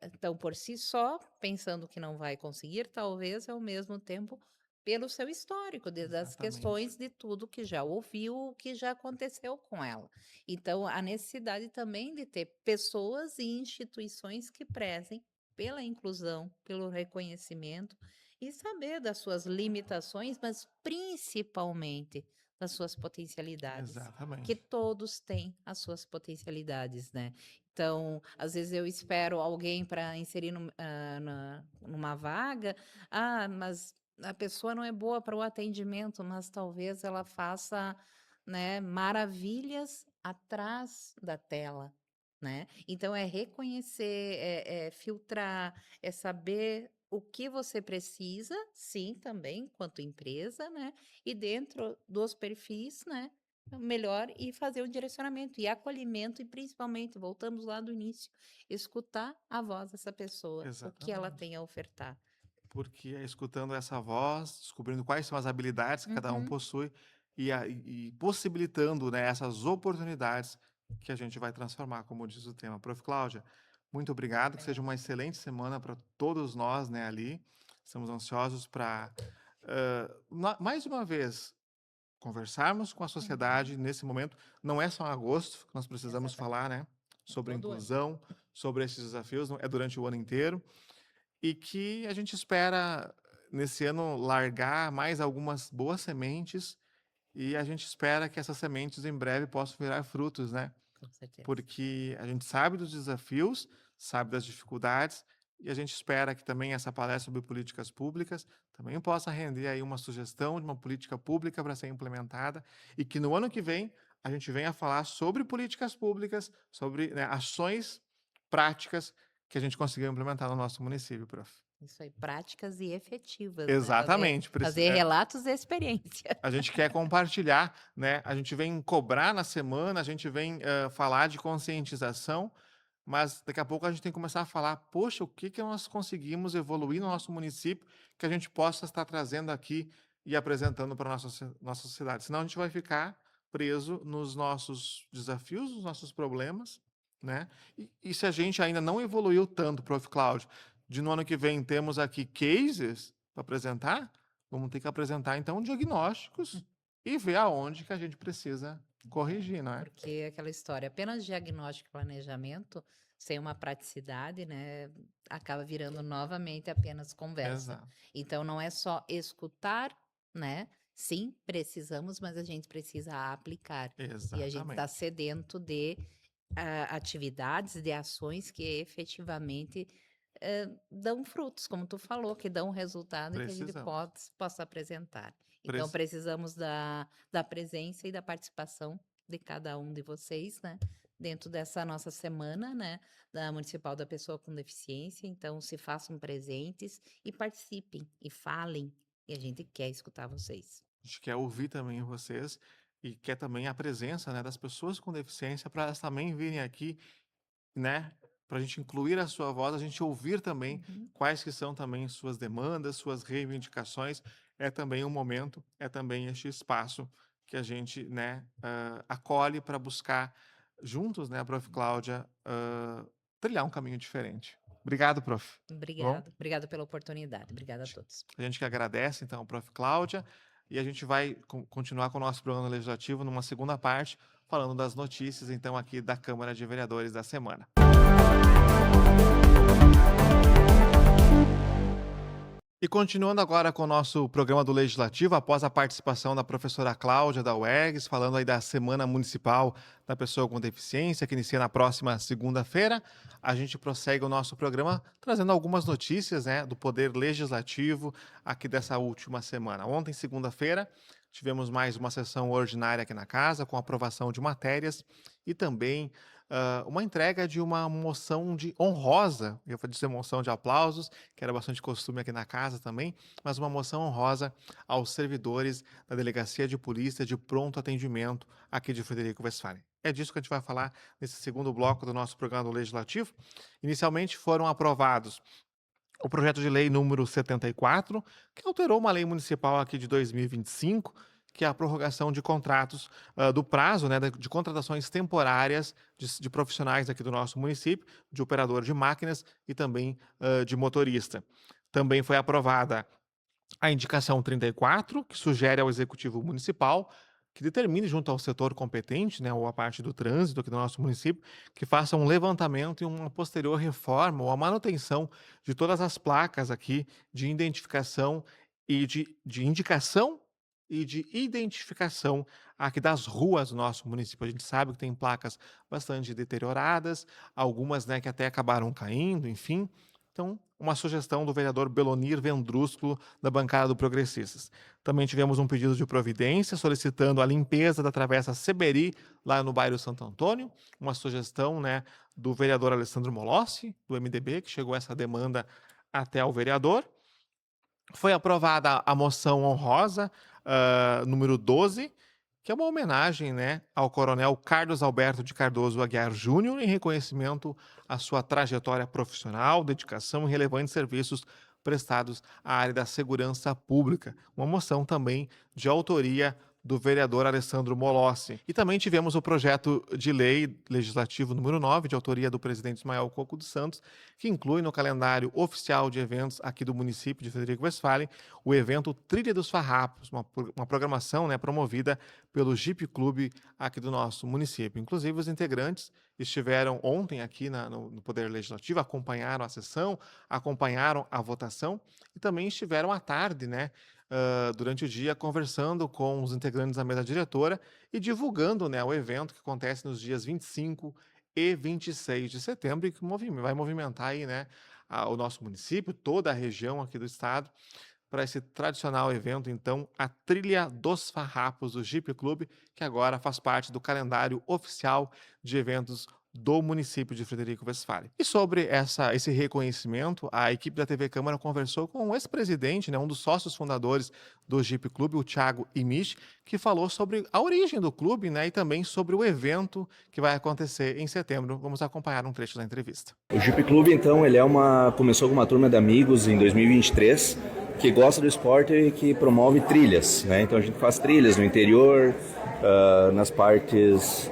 [SPEAKER 2] então por si só, pensando que não vai conseguir, talvez ao mesmo tempo pelo seu histórico, das
[SPEAKER 1] Exatamente.
[SPEAKER 2] questões de tudo que já ouviu, o que já aconteceu com ela. Então a necessidade também de ter pessoas e instituições que prezem pela inclusão, pelo reconhecimento e saber das suas limitações, mas principalmente das suas potencialidades. Que
[SPEAKER 1] Exatamente.
[SPEAKER 2] todos têm as suas potencialidades, né. Então, às vezes eu espero alguém para inserir numa vaga, mas a pessoa não é boa para o atendimento, mas talvez ela faça, né, maravilhas atrás da tela, né. Então é reconhecer, é filtrar, é saber o que você precisa, sim, também, enquanto empresa, né, e dentro dos perfis, né, melhor e fazer o direcionamento e acolhimento e principalmente, voltamos lá do início, escutar a voz dessa pessoa, o que ela
[SPEAKER 1] Exatamente.
[SPEAKER 2] tem a ofertar.
[SPEAKER 1] Porque é escutando essa voz, descobrindo quais são as habilidades que cada um
[SPEAKER 2] Uhum.
[SPEAKER 1] possui e possibilitando, né, essas oportunidades que a gente vai transformar, como diz o tema. Prof. Cláudia, muito obrigado, que seja uma excelente semana para todos nós, né, ali. Estamos ansiosos para, mais uma vez, conversarmos com a
[SPEAKER 2] Uhum.
[SPEAKER 1] sociedade nesse momento. Não é só em agosto que nós precisamos falar,
[SPEAKER 2] Exatamente.
[SPEAKER 1] né,
[SPEAKER 2] É
[SPEAKER 1] sobre a
[SPEAKER 2] todo ano.
[SPEAKER 1] inclusão, sobre esses desafios, é durante o ano inteiro. E que a gente espera, nesse ano, largar mais algumas boas sementes, e a gente espera que essas sementes em breve possam virar frutos, né.
[SPEAKER 2] Com certeza.
[SPEAKER 1] Porque a gente sabe dos desafios, sabe das dificuldades, e a gente espera que também essa palestra sobre políticas públicas também possa render aí uma sugestão de uma política pública para ser implementada, e que no ano que vem a gente venha falar sobre políticas públicas, sobre, né, ações práticas que a gente conseguiu implementar no nosso município, prof.
[SPEAKER 2] Isso aí, práticas e efetivas, né,
[SPEAKER 1] Exatamente,
[SPEAKER 2] fazer relatos de experiência.
[SPEAKER 1] a gente quer compartilhar, né, a gente vem cobrar na semana, a gente vem, falar de conscientização, mas daqui a pouco a gente tem que começar a falar: "Poxa, o que que nós conseguimos evoluir no
[SPEAKER 2] Uhum.
[SPEAKER 1] nosso município, que a gente possa estar trazendo aqui e apresentando para nossa sociedade", senão a gente vai ficar preso nos nossos desafios, nos nossos problemas, né? E se a gente ainda não evoluiu tanto, Prof. Cláudio, de no ano que vem temos aqui cases para apresentar, vamos ter que apresentar, então, diagnósticos e ver aonde que a gente precisa corrigir, não é?
[SPEAKER 2] Porque aquela história, apenas diagnóstico e planejamento, sem uma praticidade, né, acaba virando novamente apenas conversa.
[SPEAKER 1] Exato,
[SPEAKER 2] Então não é só escutar, né? Sim, precisamos, mas a gente precisa aplicar. E a gente está
[SPEAKER 1] exatamente.
[SPEAKER 2] sedento de atividades, de ações que efetivamente dão frutos, como tu falou, que dão resultado e que a gente
[SPEAKER 1] Precisamos.
[SPEAKER 2] possa apresentar. Então
[SPEAKER 1] Preci-
[SPEAKER 2] precisamos da presença e da participação de cada um de vocês, né? Dentro dessa nossa semana, né? Da Municipal da Pessoa com Deficiência. Então, se façam presentes e participem e falem. E a gente quer escutar vocês.
[SPEAKER 1] A gente quer ouvir também vocês e quer também a presença, né, das pessoas com deficiência para elas também virem aqui, né, para a gente incluir a sua voz, a gente ouvir também
[SPEAKER 2] Uhum.
[SPEAKER 1] quais que são também suas demandas, suas reivindicações. É também um momento, é também este espaço que a gente, né, acolhe para buscar juntos, né, a Prof. Cláudia, trilhar um caminho diferente. Obrigado, Prof. Tá bom?
[SPEAKER 2] Obrigada pela oportunidade. Obrigada a todos.
[SPEAKER 1] A gente que agradece, então, a Prof. Cláudia, e a gente vai continuar com o nosso programa legislativo numa segunda parte, falando das notícias, então, aqui da Câmara de Vereadores da semana. E continuando agora com o nosso programa do Legislativo, após a participação da professora Cláudia da UERGS, falando aí da Semana Municipal da Pessoa com Deficiência, que inicia na próxima segunda-feira, a gente prossegue o nosso programa trazendo algumas notícias, né, do Poder Legislativo aqui dessa última semana. Ontem, segunda-feira, tivemos mais uma sessão ordinária aqui na casa, com aprovação de matérias e também uma entrega de uma moção de honrosa, eu vou dizer moção de aplausos, que era bastante costume aqui na casa também, mas uma moção honrosa aos servidores da Delegacia de Polícia de Pronto Atendimento aqui de Frederico Westphalen. É disso que a gente vai falar nesse segundo bloco do nosso programa do Legislativo. Inicialmente foram aprovados o projeto de lei número 74, que alterou uma lei municipal aqui de 2025, que é a prorrogação de contratos do prazo, né, de contratações temporárias de profissionais aqui do nosso município, de operador de máquinas e também de motorista. Também foi aprovada a indicação 34, que sugere ao Executivo Municipal que determine junto ao setor competente, né, ou a parte do trânsito aqui do nosso município, que faça um levantamento e uma posterior reforma ou a manutenção de todas as placas aqui de identificação e de indicação e de identificação aqui das ruas do nosso município. A gente sabe que tem placas bastante deterioradas, algumas, né, que até acabaram caindo, enfim. Então, uma sugestão do vereador Belonir Vendrúsculo, da bancada do Progressistas. Também tivemos um pedido de providência solicitando a limpeza da travessa Seberi, lá no bairro Santo Antônio, uma sugestão, né, do vereador Alessandro Molossi, do MDB, que chegou essa demanda até ao vereador. Foi aprovada a moção honrosa, número 12, que é uma homenagem, né, ao coronel Carlos Alberto de Cardoso Aguiar Júnior, em reconhecimento à sua trajetória profissional, dedicação e relevantes serviços prestados à área da segurança pública. Uma moção também de autoria do vereador Alessandro Molossi. E também tivemos o projeto de lei legislativo número 9, de autoria do presidente Ismael Coco dos Santos, que inclui no calendário oficial de eventos aqui do município de Frederico Westphalen o evento Trilha dos Farrapos, uma programação, né, promovida pelo Jeep Clube aqui do nosso município. Inclusive, os integrantes estiveram ontem aqui no Poder Legislativo, acompanharam a sessão, acompanharam a votação e também estiveram à tarde, né, durante o dia, conversando com os integrantes da mesa diretora e divulgando, né, o evento que acontece nos dias 25 e 26 de setembro e que vai movimentar aí, né, o nosso município, toda a região aqui do estado, para esse tradicional evento, então, a Trilha dos Farrapos do Jeep Clube, que agora faz parte do calendário oficial de eventos do município de Frederico Westphalen. E sobre esse reconhecimento, a equipe da TV Câmara conversou com o ex-presidente, né, um dos sócios fundadores do Jeep Clube, o Thiago Imich, que falou sobre a origem do clube, né, e também sobre o evento que vai acontecer em setembro. Vamos acompanhar um trecho da entrevista.
[SPEAKER 3] O Jeep Clube, então, começou com uma turma de amigos em 2023 que gosta do esporte e que promove trilhas, né? Então a gente faz trilhas no interior, nas partes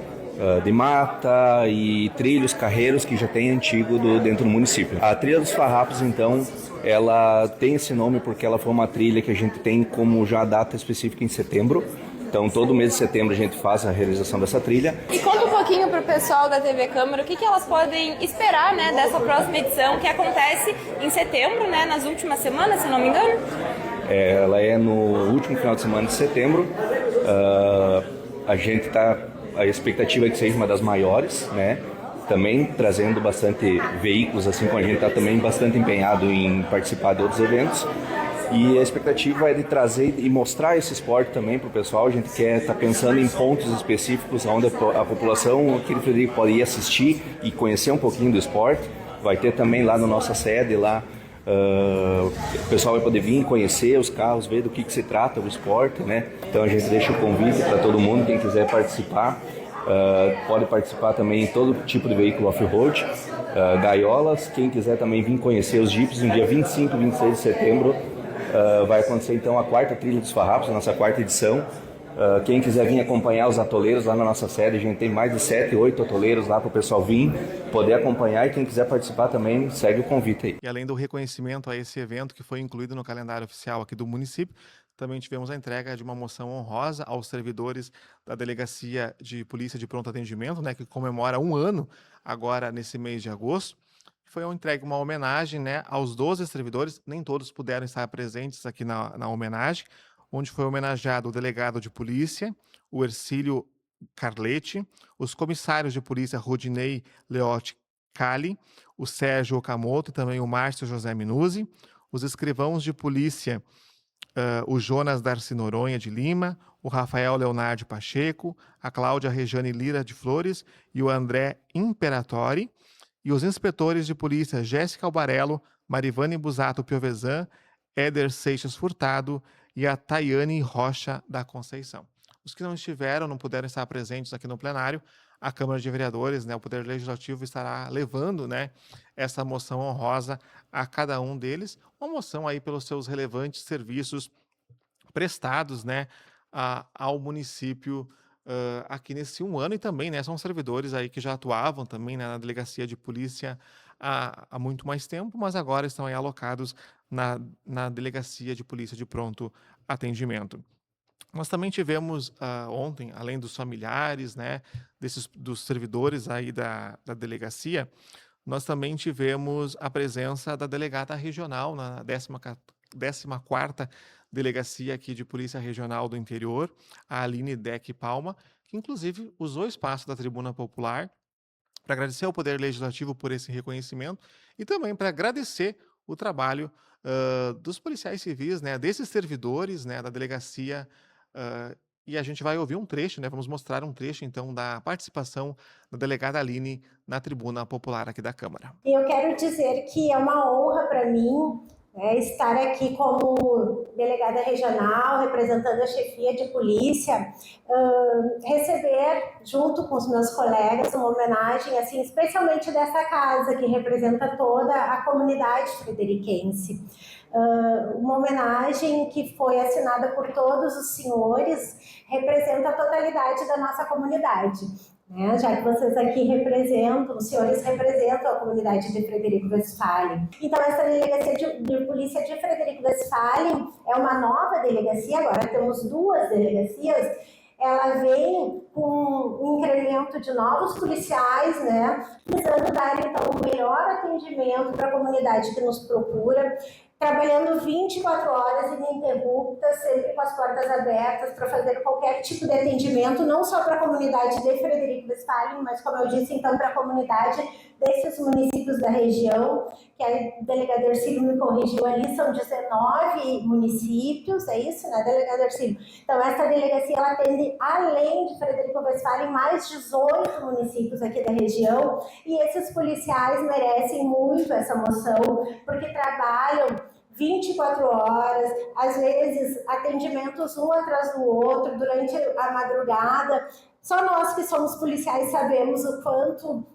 [SPEAKER 3] de mata e trilhos, carreiros que já tem antigo dentro do município. A Trilha dos Farrapos, então, ela tem esse nome porque ela foi uma trilha que a gente tem como já data específica em setembro. Então, todo mês de setembro a gente faz a realização dessa trilha.
[SPEAKER 4] E conta um pouquinho para o pessoal da TV Câmara o que elas podem esperar, né, dessa próxima edição que acontece em setembro, né, nas últimas semanas, se não me engano.
[SPEAKER 3] Ela é no último final de semana de setembro. A expectativa é que seja uma das maiores, né? Também trazendo bastante veículos, assim como a gente está também bastante empenhado em participar de outros eventos. E a expectativa é de trazer e mostrar esse esporte também para o pessoal. A gente estar pensando em pontos específicos onde a população aqui de Frederico pode ir assistir e conhecer um pouquinho do esporte. Vai ter também lá na nossa sede, lá o pessoal vai poder vir conhecer os carros, ver do que se trata o esporte, né? Então a gente deixa o convite para todo mundo, quem quiser participar. Pode participar também em todo tipo de veículo off-road, gaiolas. Quem quiser também vir conhecer os Jeeps no dia 25 e 26 de setembro. Vai acontecer então a 4ª Trilha dos Farrapos, a nossa 4ª edição. Quem quiser vir acompanhar os atoleiros lá na nossa sede, a gente tem mais de 7, 8 atoleiros lá para o pessoal vir, poder acompanhar, e quem quiser participar também, segue o convite aí.
[SPEAKER 1] E além do reconhecimento a esse evento que foi incluído no calendário oficial aqui do município, também tivemos a entrega de uma moção honrosa aos servidores da Delegacia de Polícia de Pronto Atendimento, né, que comemora 1 ano agora nesse mês de agosto. Foi entregue uma homenagem, né, aos 12 servidores, nem todos puderam estar presentes aqui na homenagem, onde foi homenageado o delegado de polícia, o Ercílio Carletti, os comissários de polícia Rodinei Leotti Cali, o Sérgio Okamoto e também o Márcio José Minuzzi, os escrivãos de polícia, o Jonas Darcy Noronha de Lima, o Rafael Leonardo Pacheco, a Cláudia Rejane Lira de Flores e o André Imperatori, e os inspetores de polícia Jéssica Albarello, Marivane Busato Piovesan, Éder Seixas Furtado e a Tayane Rocha da Conceição. Os que não estiveram, não puderam estar presentes aqui no plenário, a Câmara de Vereadores, né, o Poder Legislativo estará levando, né, essa moção honrosa a cada um deles, uma moção aí pelos seus relevantes serviços prestados, né, ao município aqui nesse 1 ano, e também, né, são servidores aí que já atuavam também, né, na Delegacia de Polícia há muito mais tempo, mas agora estão aí alocados na Delegacia de Polícia de Pronto Atendimento. Nós também tivemos ontem, além dos familiares, né, dos servidores aí da delegacia, nós também tivemos a presença da delegada regional na 14ª Delegacia aqui de Polícia Regional do Interior, a Aline Deck Palma, que inclusive usou o espaço da Tribuna Popular para agradecer ao Poder Legislativo por esse reconhecimento e também para agradecer o trabalho dos policiais civis, né, desses servidores, né, da delegacia. E a gente vai ouvir um trecho, né? Vamos mostrar um trecho, então, da participação da delegada Aline na Tribuna Popular aqui da Câmara.
[SPEAKER 5] Eu quero dizer que é uma honra para mim estar aqui como delegada regional, representando a chefia de polícia, receber, junto com os meus colegas, uma homenagem, assim, especialmente dessa casa, que representa toda a comunidade frederiquense. Uma homenagem que foi assinada por todos os senhores, representa a totalidade da nossa comunidade. Já que vocês aqui representam, os senhores representam a comunidade de Frederico Westphalen. Então, essa delegacia de polícia de Frederico Westphalen é uma nova delegacia, agora temos 2 delegacias. Ela vem com um incremento de novos policiais, né, visando dar, então, o melhor atendimento para a comunidade que nos procura, trabalhando 24 horas ininterruptas, sempre com as portas abertas para fazer qualquer tipo de atendimento, não só para a comunidade de Frederico Westphalen, mas, como eu disse, então, para a comunidade desses municípios da região, que a delegada Ercílio me corrigiu ali, são 19 municípios, é isso, né, delegada Ercílio? Então, essa delegacia, ela atende, além de Frederico Westphalen, mais 18 municípios aqui da região, e esses policiais merecem muito essa moção, porque trabalham 24 horas, às vezes atendimentos um atrás do outro, durante a madrugada. Só nós que somos policiais sabemos o quanto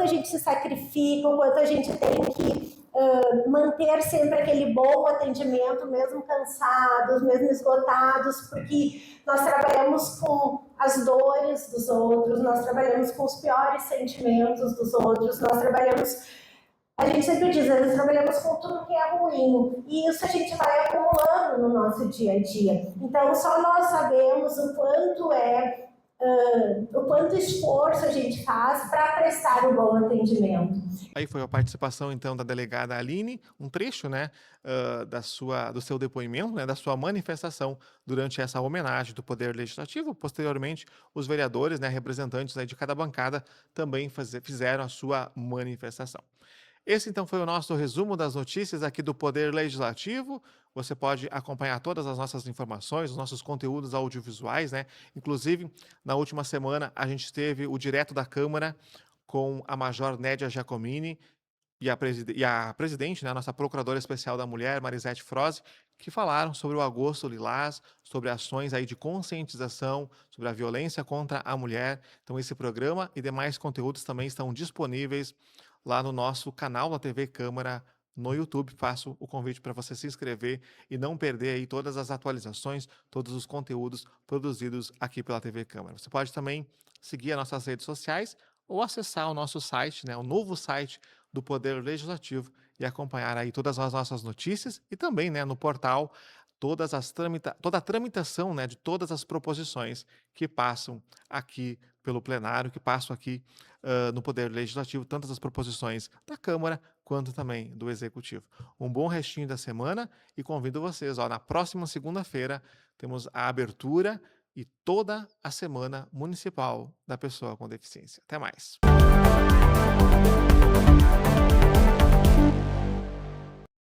[SPEAKER 5] a gente se sacrifica, o quanto a gente tem que manter sempre aquele bom atendimento, mesmo cansados, mesmo esgotados, porque nós trabalhamos com as dores dos outros, nós trabalhamos com os piores sentimentos dos outros, nós trabalhamos, a gente sempre diz, nós trabalhamos com tudo que é ruim, e isso a gente vai acumulando no nosso dia a dia. Então, só nós sabemos o quanto esforço a gente faz para prestar um bom atendimento.
[SPEAKER 1] Aí foi a participação, então, da delegada Aline, um trecho, né, do seu depoimento, né, da sua manifestação durante essa homenagem do Poder Legislativo. Posteriormente, os vereadores, né, representantes aí de cada bancada, também fizeram a sua manifestação. Esse, então, foi o nosso resumo das notícias aqui do Poder Legislativo. Você pode acompanhar todas as nossas informações, os nossos conteúdos audiovisuais, né? Inclusive, na última semana, a gente teve o Direto da Câmara com a Major Nédia Giacomini e a presidente, né, a nossa Procuradora Especial da Mulher, Marisete Froze, que falaram sobre o Agosto Lilás, sobre ações aí de conscientização, sobre a violência contra a mulher. Então, esse programa e demais conteúdos também estão disponíveis lá no nosso canal da TV Câmara no YouTube. Faço o convite para você se inscrever e não perder aí todas as atualizações, todos os conteúdos produzidos aqui pela TV Câmara. Você pode também seguir as nossas redes sociais ou acessar o nosso site, né, o novo site do Poder Legislativo, e acompanhar aí todas as nossas notícias e também, né, no portal toda a tramitação, né, de todas as proposições que passam aqui pelo plenário, que passam aqui no Poder Legislativo, tantas as proposições da Câmara quanto também do Executivo. Um bom restinho da semana e convido vocês, na próxima segunda-feira temos a abertura e toda a Semana Municipal da Pessoa com Deficiência. Até mais!